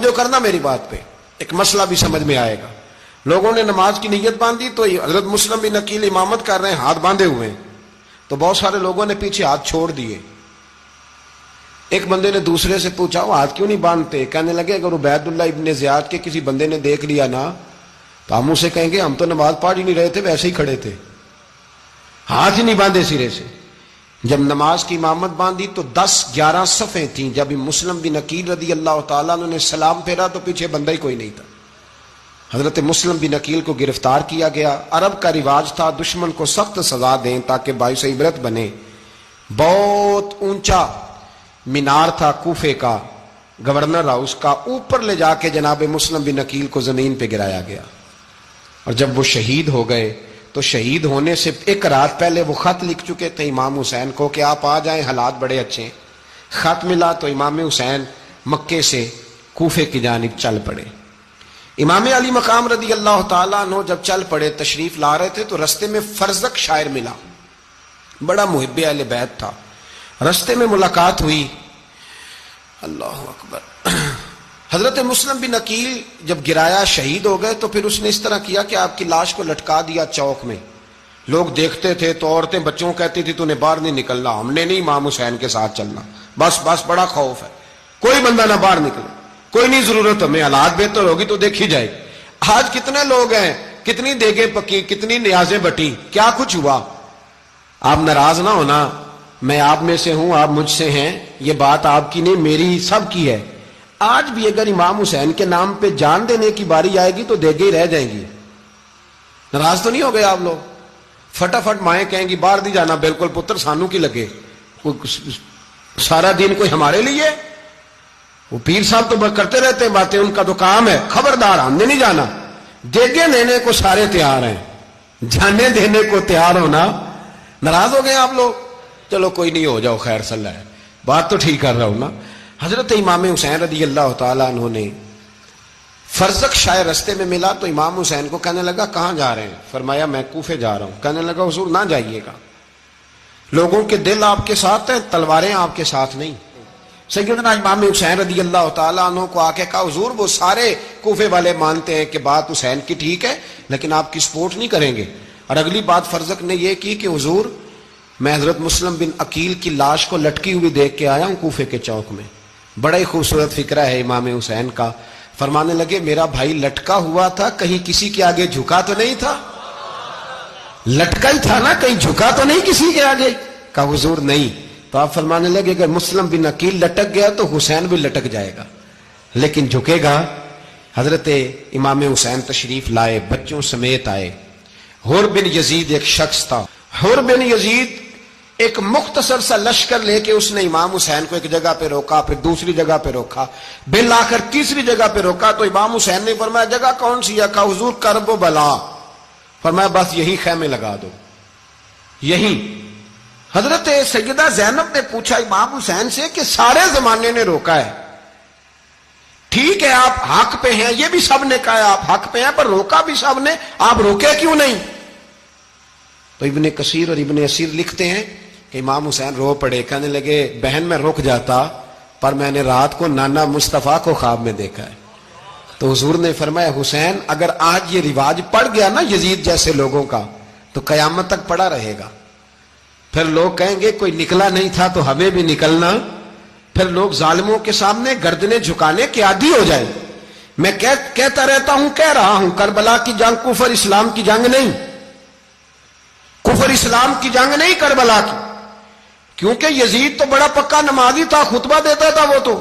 توجہ کرنا میری بات پہ، ایک مسئلہ بھی سمجھ میں آئے گا۔ لوگوں نے نماز کی نیت باندھی تو حضرت مسلم بن عقیل امامت کر رہے ہیں، ہاتھ باندھے ہوئے ہیں، تو بہت سارے لوگوں نے پیچھے ہاتھ چھوڑ دیے۔ ایک بندے نے دوسرے سے پوچھا وہ ہاتھ کیوں نہیں باندھتے؟ کہنے لگے اگر عبید اللہ ابن زیاد کے کسی بندے نے دیکھ لیا نا تو ہم اسے کہیں گے ہم تو نماز پڑھ ہی نہیں رہے تھے، ویسے ہی کھڑے تھے، ہاتھ ہی نہیں باندھے سرے سے۔ جب نماز کی امامت باندھی تو 10-11 صفیں تھیں۔ جب مسلم بن عقیل رضی اللہ تعالیٰ عنہ نے سلام پھیرا تو پیچھے بندہ ہی کوئی نہیں تھا۔ حضرت مسلم بن عقیل کو گرفتار کیا گیا۔ عرب کا رواج تھا دشمن کو سخت سزا دیں تاکہ باعث عبرت بنے۔ بہت اونچا مینار تھا کوفے کا، گورنر ہاؤس کا، اوپر لے جا کے جناب مسلم بن عقیل کو زمین پہ گرایا گیا۔ اور جب وہ شہید ہو گئے تو شہید ہونے سے ایک رات پہلے وہ خط لکھ چکے تھے امام حسین کو کہ آپ آ جائیں، حالات بڑے اچھے ہیں۔ خط ملا تو امام حسین مکے سے کوفے کی جانب چل پڑے۔ امام علی مقام رضی اللہ تعالیٰ عنہ جب چل پڑے، تشریف لا رہے تھے تو رستے میں فرزق شاعر ملا، بڑا محب اہل بیت تھا۔ رستے میں ملاقات ہوئی، اللہ اکبر۔ حضرت مسلم بن عقیل جب گرایا شہید ہو گئے تو پھر اس نے اس طرح کیا کہ آپ کی لاش کو لٹکا دیا چوک میں۔ لوگ دیکھتے تھے تو عورتیں بچوں کہتی تھی تو نے باہر نہیں نکلنا، ہم نے نہیں امام حسین کے ساتھ چلنا، بس بڑا خوف ہے، کوئی بندہ نہ باہر نکلے، کوئی نہیں ضرورت ہمیں، حالات بہتر ہوگی تو دیکھی جائے گی۔ آج کتنے لوگ ہیں، کتنی دیگیں پکی، کتنی نیازیں بٹی، کیا کچھ ہوا۔ آپ ناراض نہ ہونا، میں آپ میں سے ہوں، آپ مجھ سے ہیں، یہ بات آپ کی نہیں میری سب کی ہے۔ آج بھی اگر امام حسین کے نام پہ جان دینے کی باری آئے گی تو دیگیں ہی رہ جائیں گی۔ ناراض تو نہیں ہو گئے آپ لوگ؟ فٹافٹ مائیں کہیں گی باہر نہیں جانا، بالکل پتر سانو کی لگے، سارا دن کوئی ہمارے لیے؟ وہ پیر صاحب تو کرتے رہتے ہیں باتیں، ان کا تو کام ہے، خبردار ہم نے نہیں جانا۔ دیگیں دینے کو سارے تیار ہیں، جانے دینے کو تیار ہونا۔ ناراض ہو گئے آپ لوگ؟ چلو کوئی نہیں، ہو جاؤ، خیر صلی اللہ ہے، بات تو ٹھیک کر رہا ہوں نا۔ حضرت امام حسین رضی اللہ تعالیٰ عنہ نے فرزق شاعر رستے میں ملا تو امام حسین کو کہنے لگا کہاں جا رہے ہیں؟ فرمایا میں کوفے جا رہا ہوں۔ کہنے لگا حضور نہ جائیے گا، لوگوں کے دل آپ کے ساتھ ہیں، تلواریں آپ کے ساتھ نہیں۔ سیدنا امام حسین رضی اللہ تعالیٰ عنہ کو آ کے کہا حضور وہ سارے کوفے والے مانتے ہیں کہ بات حسین کی ٹھیک ہے لیکن آپ کی سپورٹ نہیں کریں گے۔ اور اگلی بات فرزق نے یہ کی کہ حضور میں حضرت مسلم بن عقیل کی لاش کو لٹکی ہوئی دیکھ کے آیا ہوں کوفے کے چوک میں، بڑا ہی خوبصورت فکرہ ہے امام حسین کا۔ فرمانے لگے میرا بھائی لٹکا ہوا تھا، کہیں کسی کے آگے جھکا تو نہیں تھا؟ لٹکا ہی تھا نا، کہیں جھکا تو نہیں کسی کے آگے؟ کہا حضور نہیں۔ تو آپ فرمانے لگے اگر مسلم بن عقیل لٹک گیا تو حسین بھی لٹک جائے گا، لیکن جھکے گا۔ حضرت امام حسین تشریف لائے، بچوں سمیت آئے۔ حر بن یزید ایک شخص تھا، حر بن یزید ایک مختصر سا لشکر لے کے اس نے امام حسین کو ایک جگہ پہ روکا، پھر دوسری جگہ پہ روکا، بالآخر تیسری جگہ پہ روکا تو امام حسین نے فرمایا جگہ کون سی ہے؟ کہا حضور کرب و بلا۔ فرمایا بس یہی خیمے لگا دو، یہی۔ حضرت سیدہ زینب نے پوچھا امام حسین سے کہ سارے زمانے نے روکا ہے، ٹھیک ہے آپ حق پہ ہیں، یہ بھی سب نے کہا ہے آپ حق پہ ہیں، پر روکا بھی سب نے، آپ روکے کیوں نہیں؟ تو ابن کثیر اور ابن اسیر لکھتے ہیں کہ امام حسین رو پڑے، کہنے لگے بہن میں رک جاتا پر میں نے رات کو نانا مصطفیٰ کو خواب میں دیکھا ہے۔ تو حضور نے فرمایا حسین اگر آج یہ رواج پڑ گیا نا یزید جیسے لوگوں کا تو قیامت تک پڑا رہے گا، پھر لوگ کہیں گے کوئی نکلا نہیں تھا تو ہمیں بھی نکلنا، پھر لوگ ظالموں کے سامنے گردنیں جھکانے کے عادی ہو جائیں۔ میں کہتا رہتا ہوں، کہہ رہا ہوں، کربلا کی جنگ کفر اسلام کی جنگ نہیں، کفر اسلام کی جنگ نہیں کربلا کی، کیونکہ یزید تو بڑا پکا نمازی تھا، خطبہ دیتا تھا وہ تو،